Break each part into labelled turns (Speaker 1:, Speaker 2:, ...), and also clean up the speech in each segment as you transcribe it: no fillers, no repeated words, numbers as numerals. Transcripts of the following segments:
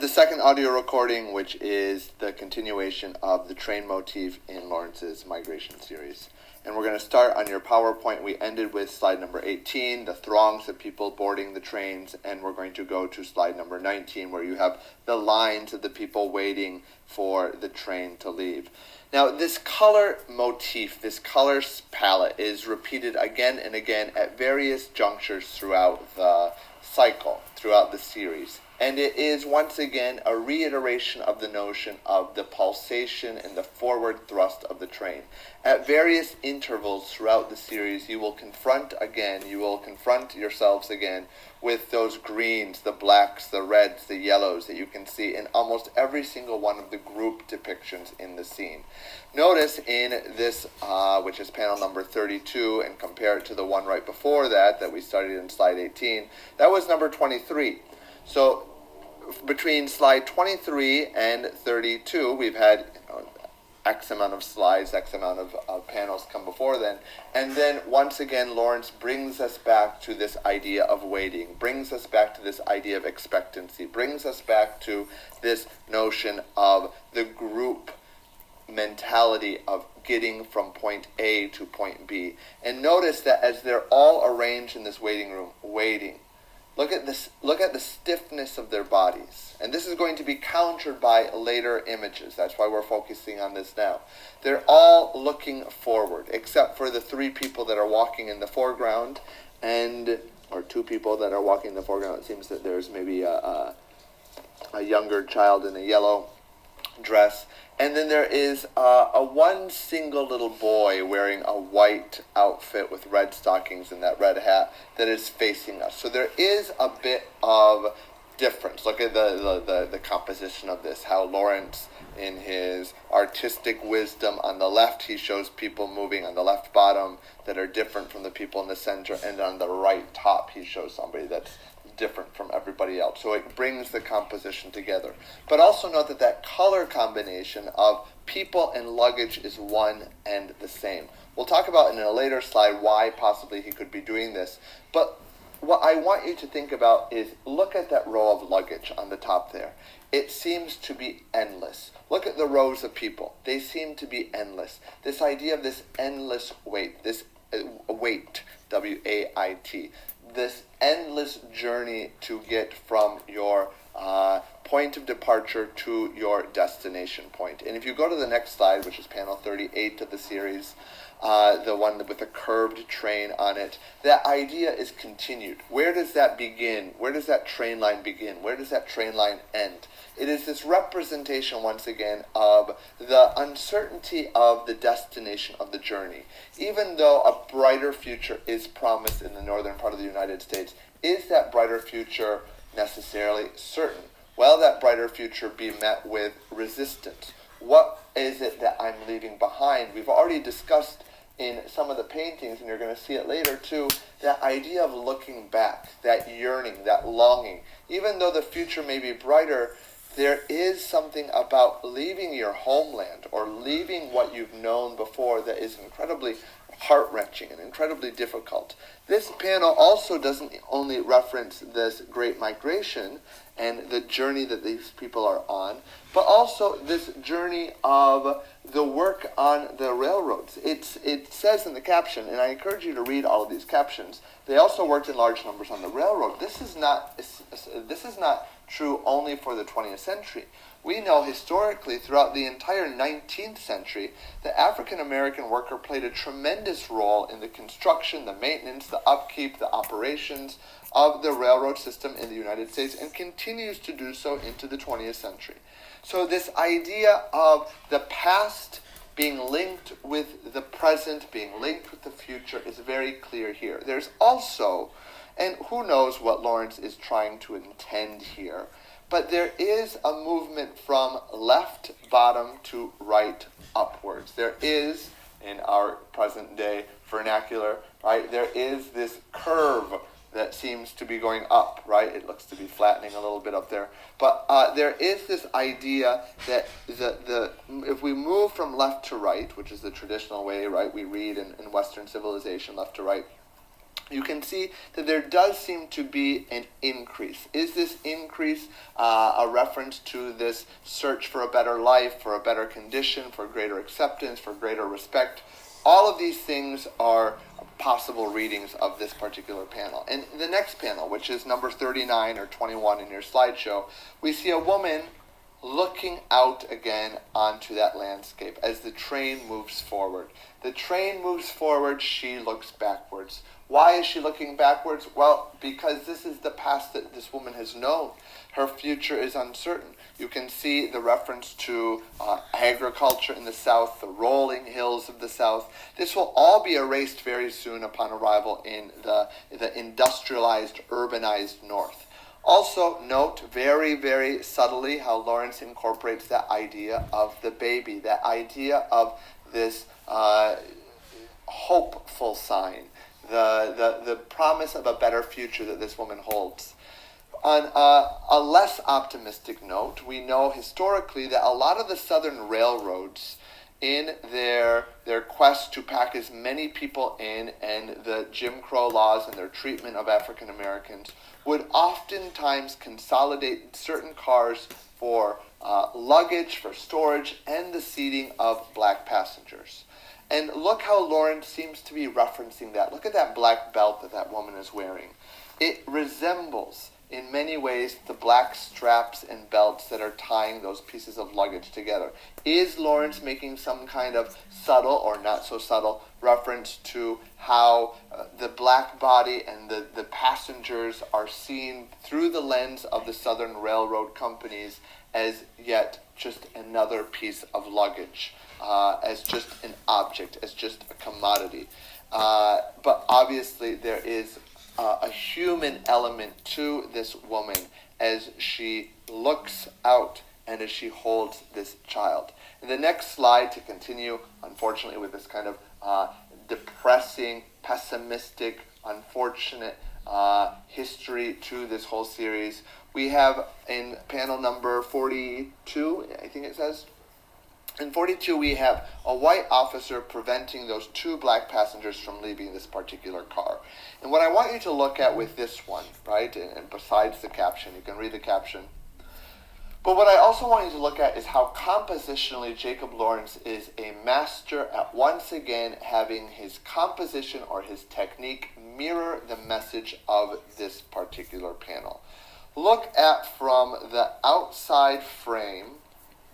Speaker 1: the second audio recording, which is the continuation of the train motif in Lawrence's migration series. And we're going to start on your PowerPoint. We ended with slide number 18, the throngs of people boarding the trains, and we're going to go to slide number 19, where you have the lines of the people waiting for the train to leave. Now, this color motif, this color palette, is repeated again and again at various junctures throughout the cycle, throughout the series. And it is, once again, a reiteration of the notion of the pulsation and the forward thrust of the train. At various intervals throughout the series, you will confront yourselves again with those greens, the blacks, the reds, the yellows that you can see in almost every single one of the group depictions in the scene. Notice in this, which is panel number 32, and compare it to the one right before that we studied in slide 18, that was number 23. So between slide 23 and 32, we've had X amount of slides, X amount of panels come before then. And then once again, Lawrence brings us back to this idea of waiting, brings us back to this idea of expectancy, brings us back to this notion of the group mentality of getting from point A to point B. And notice that as they're all arranged in this waiting room, waiting, look at this. Look at the stiffness of their bodies. And this is going to be countered by later images. That's why we're focusing on this now. They're all looking forward, except for the three people that are walking in the foreground, or two people that are walking in the foreground. It seems that there's maybe a younger child in a yellow dress. And then there is a one single little boy wearing a white outfit with red stockings and that red hat that is facing us. So there is a bit of difference. Look at the composition of this, how Lawrence, in his artistic wisdom, on the left he shows people moving on the left bottom that are different from the people in the center, and on the right top he shows somebody that's different from everybody else. So it brings the composition together. But also note that color combination of people and luggage is one and the same. We'll talk about in a later slide why possibly he could be doing this. But what I want you to think about is look at that row of luggage on the top there. It seems to be endless. Look at the rows of people. They seem to be endless. This idea of this endless wait, this wait, W-A-I-T, this endless journey to get from your point of departure to your destination point. And if you go to the next slide, which is panel 38 of the series, the one with a curved train on it, that idea is continued. Where does that begin? Where does that train line begin? Where does that train line end? It is this representation, once again, of the uncertainty of the destination of the journey. Even though a brighter future is promised in the northern part of the United States, is that brighter future necessarily certain? Will that brighter future be met with resistance? What is it that I'm leaving behind? We've already discussed in some of the paintings, and you're going to see it later too, that idea of looking back, that yearning, that longing. Even though the future may be brighter, there is something about leaving your homeland or leaving what you've known before that is incredibly heart-wrenching and incredibly difficult. This panel also doesn't only reference this great migration and the journey that these people are on, but also this journey of the work on the railroads. It says in the caption, and I encourage you to read all of these captions, they also worked in large numbers on the railroad. This is not true only for the 20th century. We know historically throughout the entire 19th century, the African American worker played a tremendous role in the construction, the maintenance, the upkeep, the operations of the railroad system in the United States, and continues to do so into the 20th century. So this idea of the past being linked with the present, being linked with the future, is very clear here. There's also, and who knows what Lawrence is trying to intend here, but there is a movement from left bottom to right upwards. There is, in our present day vernacular, right, there is this curve that seems to be going up, right? It looks to be flattening a little bit up there. But there is this idea that if we move from left to right, which is the traditional way, right, we read in Western civilization, left to right, you can see that there does seem to be an increase. Is this increase a reference to this search for a better life, for a better condition, for greater acceptance, for greater respect? All of these things are possible readings of this particular panel. And the next panel, which is number 39 or 21 in your slideshow, we see a woman looking out again onto that landscape as the train moves forward. The train moves forward, she looks backwards. Why is she looking backwards? Well, because this is the past that this woman has known. Her future is uncertain. You can see the reference to agriculture in the south, the rolling hills of the south. This will all be erased very soon upon arrival in the industrialized, urbanized north. Also note very, very subtly how Lawrence incorporates that idea of the baby, that idea of this hopeful sign, the promise of a better future that this woman holds. On a less optimistic note, we know historically that a lot of the southern railroads, in their quest to pack as many people in, and the Jim Crow laws and their treatment of African Americans, would oftentimes consolidate certain cars for luggage, for storage, and the seating of black passengers. And look how Lawrence seems to be referencing that. Look at that black belt that that woman is wearing. It resembles, in many ways, the black straps and belts that are tying those pieces of luggage together. Is Lawrence making some kind of subtle or not so subtle reference to how the black body and the passengers are seen through the lens of the Southern Railroad companies as yet just another piece of luggage, as just an object, as just a commodity? But obviously there is a human element to this woman as she looks out and as she holds this child. In the next slide, to continue, unfortunately, with this kind of depressing, pessimistic, unfortunate history to this whole series, we have in panel number 42, I think it says, in 42, we have a white officer preventing those two black passengers from leaving this particular car. And what I want you to look at with this one, right, and besides the caption, you can read the caption, but what I also want you to look at is how compositionally Jacob Lawrence is a master at once again having his composition or his technique mirror the message of this particular panel. Look at from the outside frame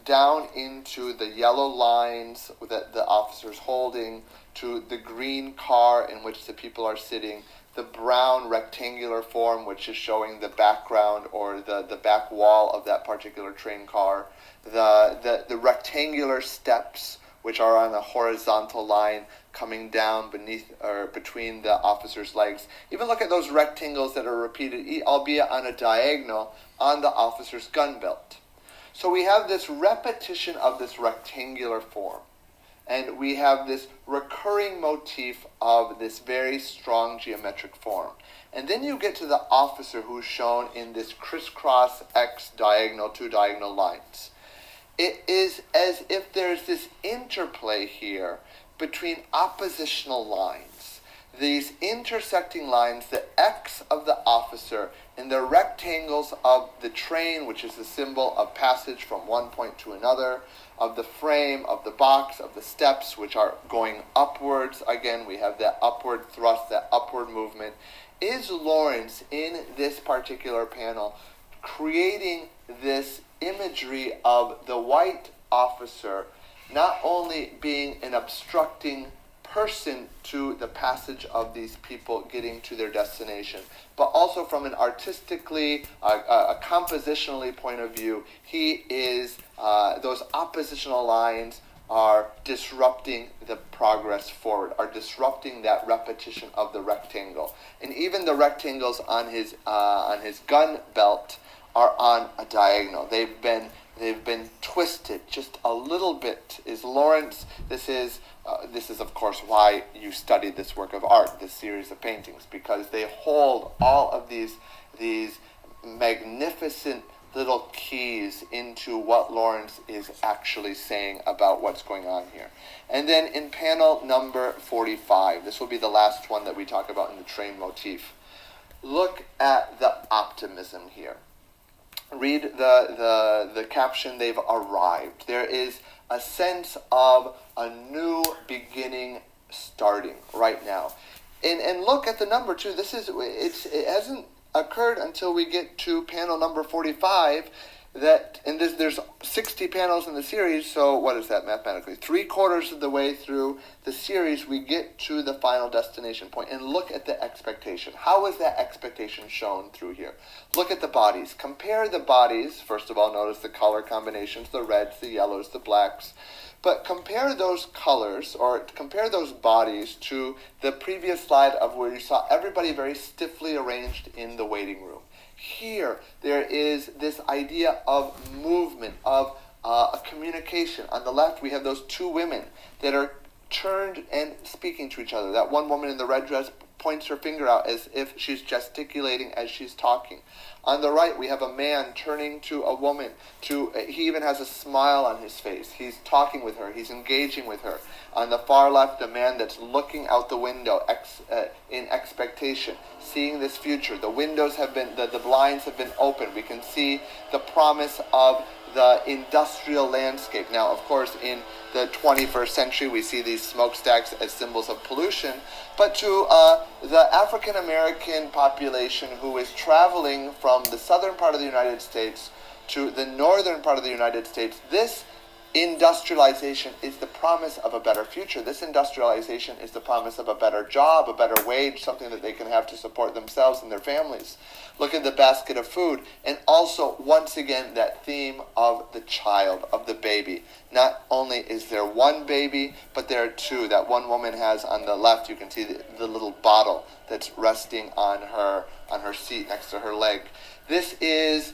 Speaker 1: down into the yellow lines that the officer's holding, to the green car in which the people are sitting, the brown rectangular form which is showing the background or the back wall of that particular train car, the rectangular steps which are on a horizontal line coming down beneath or between the officer's legs. Even look at those rectangles that are repeated, albeit on a diagonal, on the officer's gun belt. So we have this repetition of this rectangular form, and we have this recurring motif of this very strong geometric form. And then you get to the officer who's shown in this crisscross X diagonal, two diagonal lines. It is as if there's this interplay here between oppositional lines. These intersecting lines, the X of the officer and the rectangles of the train, which is the symbol of passage from one point to another, of the frame, of the box, of the steps, which are going upwards. Again, we have that upward thrust, that upward movement. Is Lawrence, in this particular panel, creating this imagery of the white officer not only being an obstructing person to the passage of these people getting to their destination, but also from an artistically, a compositionally point of view, he is, those oppositional lines are disrupting the progress forward, are disrupting that repetition of the rectangle. And even the rectangles on his gun belt are on a diagonal. They've been twisted just a little bit. Is Lawrence, this is of course why you study this work of art, this series of paintings, because they hold all of these magnificent little keys into what Lawrence is actually saying about what's going on here. And then in panel number 45, this will be the last one that we talk about in the train motif. Look at the optimism here. Read the caption, they've arrived. There is a sense of a new beginning starting right now. And look at the number too. It hasn't occurred until we get to panel number 45 there's 60 panels in the series, so what is that mathematically? 3/4 of the way through the series, we get to the final destination point. And look at the expectation. How is that expectation shown through here? Look at the bodies. Compare the bodies. First of all, notice the color combinations, the reds, the yellows, the blacks. But compare those colors, or compare those bodies to the previous slide of where you saw everybody very stiffly arranged in the waiting room. Here, there is this idea of movement, of a communication. On the left, we have those two women that are turned and speaking to each other. That one woman in the red dress points her finger out as if she's gesticulating as she's talking. On the right, we have a man turning to a woman. He even has a smile on his face. He's talking with her. He's engaging with her. On the far left, a man that's looking out the window in expectation, seeing this future. The windows have been, the blinds have been opened. We can see the promise of the industrial landscape. Now, of course, in the 21st century, we see these smokestacks as symbols of pollution, but to the African American population who is traveling from the southern part of the United States to the northern part of the United States, this industrialization is the promise of a better future. This industrialization is the promise of a better job, a better wage, something that they can have to support themselves and their families. Look at the basket of food. And also, once again, that theme of the child, of the baby. Not only is there one baby, but there are two. That one woman has on the left, you can see the little bottle that's resting on her seat next to her leg. This is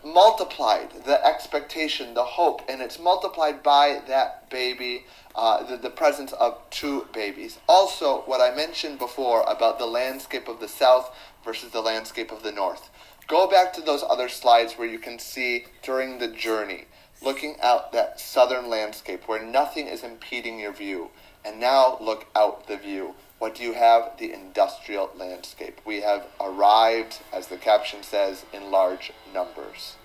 Speaker 1: multiplied, the expectation, the hope, and it's multiplied by that baby, the presence of two babies. Also, what I mentioned before about the landscape of the South versus the landscape of the North. Go back to those other slides where you can see during the journey, looking out that southern landscape where nothing is impeding your view. And now look out the view. What do you have? The industrial landscape. We have arrived, as the caption says, in large numbers.